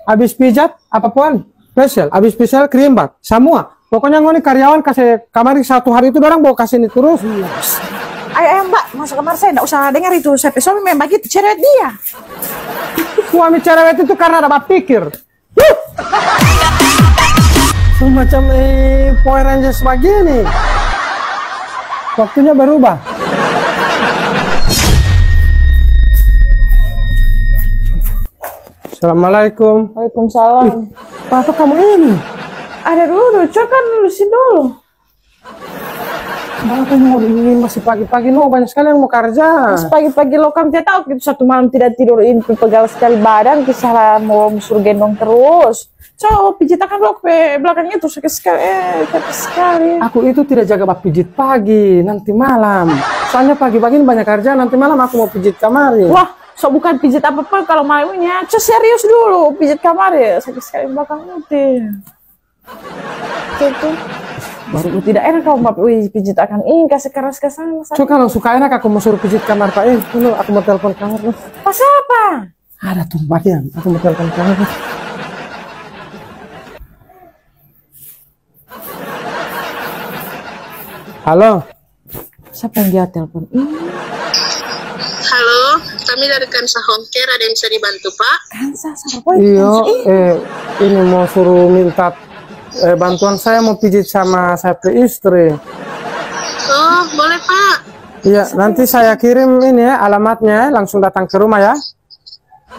Habis pijat apapun, facial, habis facial krim bak, semua. Pokoknya ngoni karyawan kasih kamar 1 hari itu orang bawa kasih ini terus. Ayo mbak, masuk kamar saya, nggak usah dengar itu. Saya suami memang begitu, cerewet dia. Suami cerewet itu karena ada pikir. Semacam Power Rangers begini. Waktunya berubah. Assalamualaikum. Waalaikumsalam. Apa kamu ini? Ada dulu, coba lulusin dulu. Aku mau ini masih pagi-pagi, no banyak sekali yang mau kerja. Pagi-pagi lo kan tidak tahu gitu, 1 malam tidak tidur, ini pegal sekali badan, kisah mau suruh gendong terus. So, pijit akan lo ke belakang itu sakit sekali, sakit sekali. Aku itu tidak jaga bak pijit pagi, nanti malam. Soalnya pagi-pagi ini banyak kerja, nanti malam aku mau pijit kamar ya. Wah, so bukan pijit apa-apa kalau malamnya, so serius dulu, pijit kamar ya, sakit sekali belakang itu. Itu. Baru tidak enak kalau mbak pijit akan kasih keras ke sana. So kalau suka enak aku mau suruh pijit kamar Pak dulu aku mau telepon kamar. Pas apa? Ada tempatnya, aku mau telepon kamar. Halo. Siapa yang dia telepon ini? Halo, kami dari Kansa Home Care, ada yang bisa dibantu Pak? Kansa, siapa? Iya, ini mau suruh minta bantuan saya mau pijit sama saya istri. Oh, boleh Pak. Iya, nanti saya kirim ini ya alamatnya, langsung datang ke rumah ya.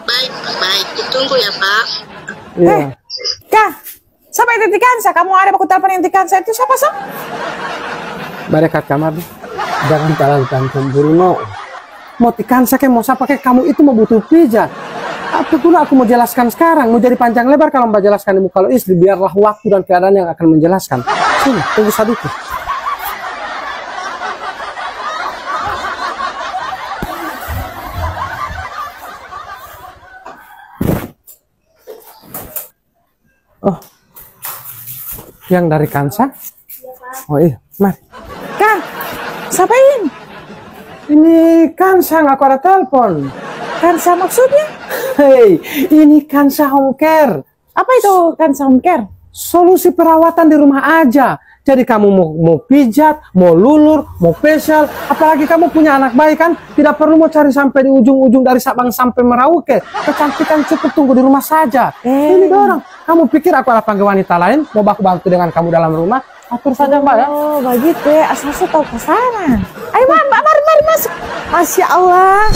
Baik, baik. Ditunggu ya Pak. Iya. Kak, siapa yang di Kansa? Kamu ada aku telepon yang di Kansa itu siapa sih? Barekat kamar. Jangan jalankan cemburu no. Mau di Kansa kayak mau siapa kayak kamu itu mau butuh pijat. Apa pula aku mau jelaskan sekarang, mau jadi panjang lebar kalau mbak jelaskan ibu kalau istri, biarlah waktu dan keadaan yang akan menjelaskan. Sini, tunggu sedikit. Oh, yang dari Kansa? Oh iya, mari. Kak, siapa ini? Ini Kansa, aku ada telepon. Kansa maksudnya? Hei, ini Kansa Home Care. Apa itu Kansa Home Care? Solusi perawatan di rumah aja. Jadi kamu mau pijat, mau lulur, mau facial, apalagi kamu punya anak bayi kan, tidak perlu mau cari sampai di ujung-ujung dari Sabang sampai Merauke. Kecantikan cukup tunggu di rumah saja. Ini dorong. Kamu pikir aku ada panggil wanita lain mau baku bantu dengan kamu dalam rumah? Atur saja mbak ya. Oh begitu ya, asal saya tahu ke sana. Ayo mbak, mari masuk. Masya Allah.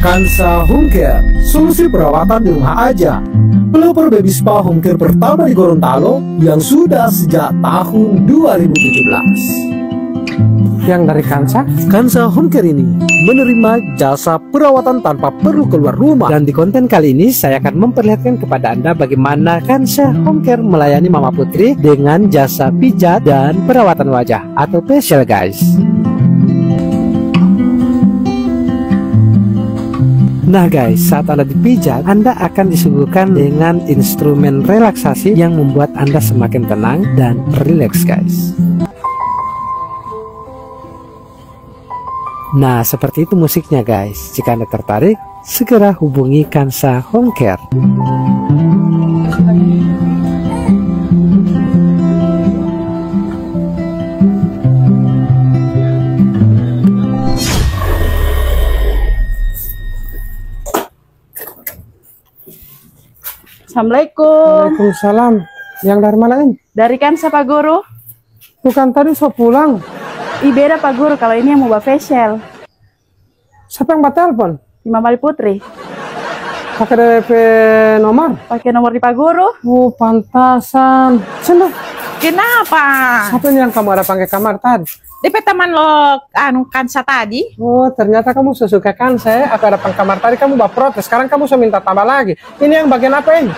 Kansa Home Care, solusi perawatan di rumah aja. Pelopor baby spa home care pertama di Gorontalo yang sudah sejak tahun 2017. Yang dari Kansa? Kansa Home Care ini menerima jasa perawatan tanpa perlu keluar rumah. Dan di konten kali ini saya akan memperlihatkan kepada Anda bagaimana Kansa Home Care melayani Mama Putri dengan jasa pijat dan perawatan wajah atau facial guys. Nah guys, saat Anda dipijat, Anda akan disuguhkan dengan instrumen relaksasi yang membuat Anda semakin tenang dan rileks guys. Nah, seperti itu musiknya guys. Jika Anda tertarik, segera hubungi Kansa Home Care. Assalamualaikum. Waalaikumsalam. Yang dari mana ini? Dari Kansa Pak Guru. Bukan tadi so pulang. Beda Pak Guru, kalau ini yang mau facial. Siapa yang telepon? Mama Putri. Pakai DP nomor? Pakai nomor di Pak Guru. Oh, pantasan. Sini. Kenapa? Siapa ini yang kamu ada panggil kamar tadi? DP teman lo Kansa tadi. Oh, ternyata kamu sesuka Kansa. Aku ada panggil kamar tadi, kamu protes. Sekarang kamu saya minta tambah lagi. Ini yang bagian apa ini?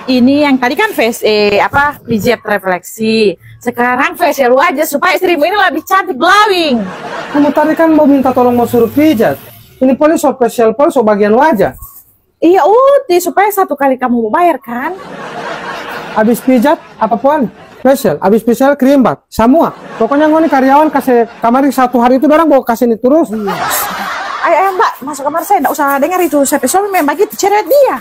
Ini yang tadi kan pijat refleksi. Sekarang facial wajah supaya istrimu ini lebih cantik, glowing. Kamu tadi kan mau minta tolong mau suruh pijat. Ini polis so facial polis so bagian wajah. Iya, supaya 1 kali kamu mau bayar kan? Habis pijat apapun, facial, habis facial krim bak, semua. Pokoknya ngoni karyawan kasih kamar 1 hari itu orang bawa kasih ini terus. Ayo mbak, masuk kamar saya, nggak usah dengar itu. Saya suami memang begitu, cerewet dia.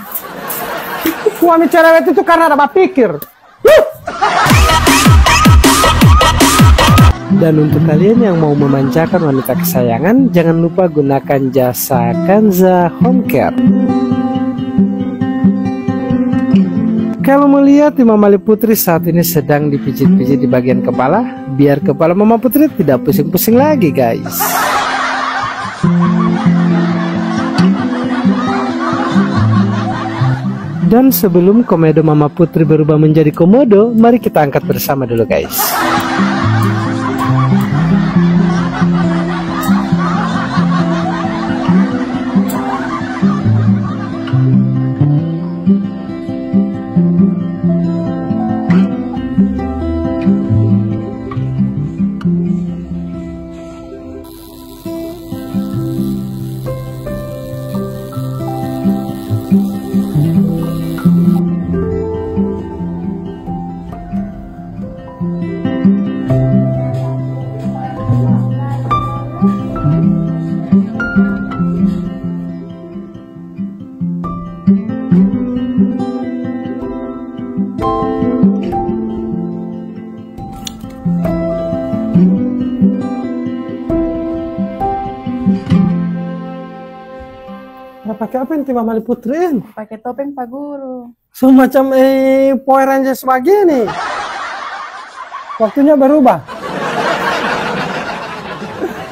Suami cerewet itu karena ada pikir. Dan untuk kalian yang mau memanjakan wanita kesayangan, jangan lupa gunakan jasa Kanza Home Care. Kalau melihat Mama Mali Putri saat ini sedang dipijit-pijit di bagian kepala, biar kepala Mama Putri tidak pusing-pusing lagi, guys. Dan sebelum komedo Mama Putri berubah menjadi komodo, mari kita angkat bersama dulu, guys. Pakai apa yang Mama Mali Putri? Pakai topeng Pak Guru. Semacam Power Rangers begini. Waktunya berubah.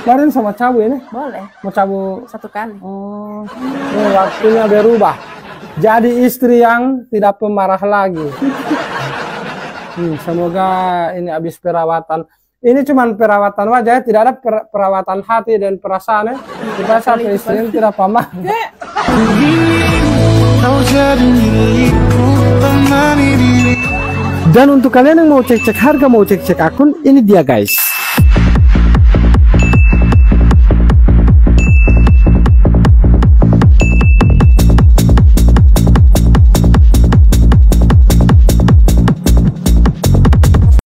Kemarin sama cabu ini? Boleh. Mau cabu 1 kali. Oh, ini waktunya berubah. Jadi istri yang tidak pemarah lagi. Semoga ini habis perawatan. Ini cuma perawatan wajah, tidak ada perawatan hati dan perasaan. Kita sampai istri yang tidak pamah. Dan untuk kalian yang mau cek-cek harga, mau cek-cek akun, ini dia, guys.